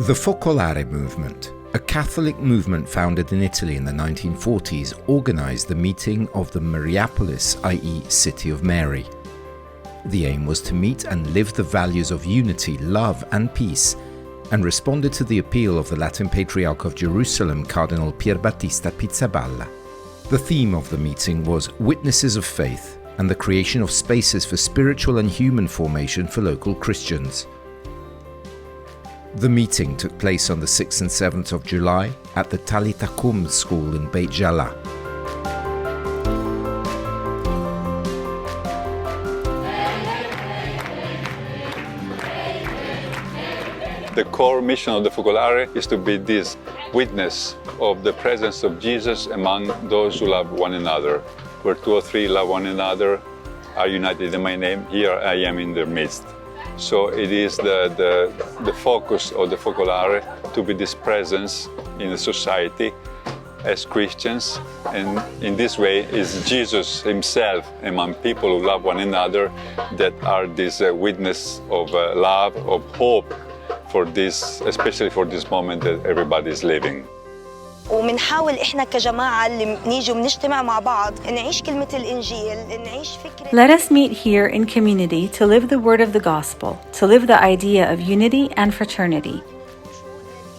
The Focolare Movement, a Catholic movement founded in Italy in the 1940s, organised the meeting of the Mariapolis, i.e. City of Mary. The aim was to meet and live the values of unity, love and peace, and responded to the appeal of the Latin Patriarch of Jerusalem, Cardinal Pierbattista Pizzaballa. The theme of the meeting was Witnesses of Faith and the creation of spaces for spiritual and human formation for local Christians. The meeting took place on the 6th and 7th of July at the Talita Qomi school in Beit Jala. The core mission of the Focolare is to be this witness of the presence of Jesus among those who love one another. Where two or three love one another, are united in my name, here I am in their midst. So it is the focus of the Focolare to be this presence in the society as Christians, and in this way is Jesus himself among people who love one another, that are this witness of love, of hope for this, especially for this moment that everybody is living. ومنحاول إحنا كجماعة اللي نيجي ونجتمع مع بعض نعيش كلمة الإنجيل نعيش فكرة. Let us meet here in community to live the word of the gospel, to live the idea of unity and fraternity.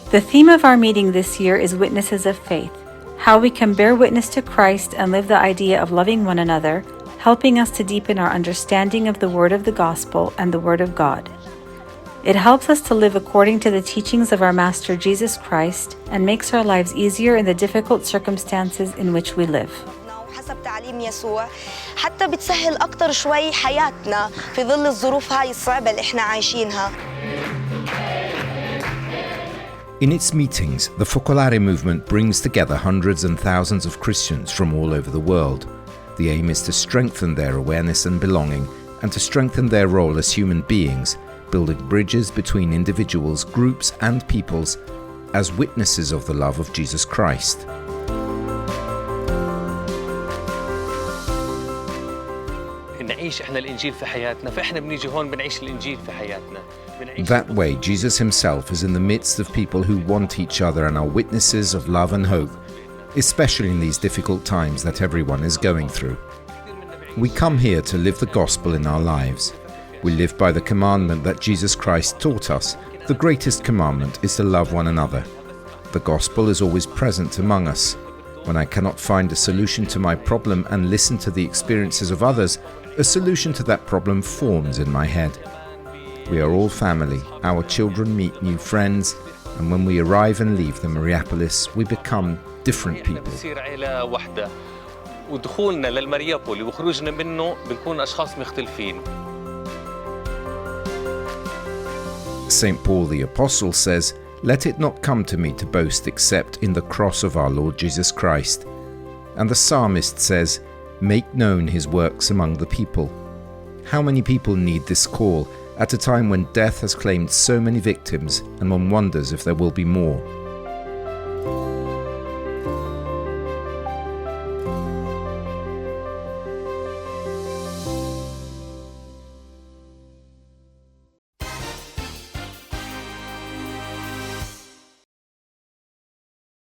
The theme of our meeting this year is Witnesses of Faith, how we can bear witness to Christ and live the idea of loving one another, helping us to deepen our understanding of the word of the gospel and the word of God. It helps us to live according to the teachings of our Master Jesus Christ and makes our lives easier in the difficult circumstances in which we live. حسب تعليم يسوع حتى بتسهل أكتر شوي حياتنا في ظل الظروف هاي الصعبة اللي إحنا عايشينها. In its meetings, the Focolare movement brings together hundreds and thousands of Christians from all over the world. The aim is to strengthen their awareness and belonging, and to strengthen their role as human beings, building bridges between individuals, groups and peoples as witnesses of the love of Jesus Christ. That way, Jesus himself is in the midst of people who want each other and are witnesses of love and hope, especially in these difficult times that everyone is going through. We come here to live the gospel in our lives. We live by the commandment that Jesus Christ taught us. The greatest commandment is to love one another. The gospel is always present among us. When I cannot find a solution to my problem and listen to the experiences of others, a solution to that problem forms in my head. We are all family. Our children meet new friends, and when we arrive and leave the Mariapolis, we become different people. ودخولنا للماريابولي وخروجنا منه بنكون أشخاص مختلفين. St. Paul the Apostle says, "Let it not come to me to boast except in the cross of our Lord Jesus Christ." And the psalmist says, "Make known his works among the people." How many people need this call at a time when death has claimed so many victims and one wonders if there will be more?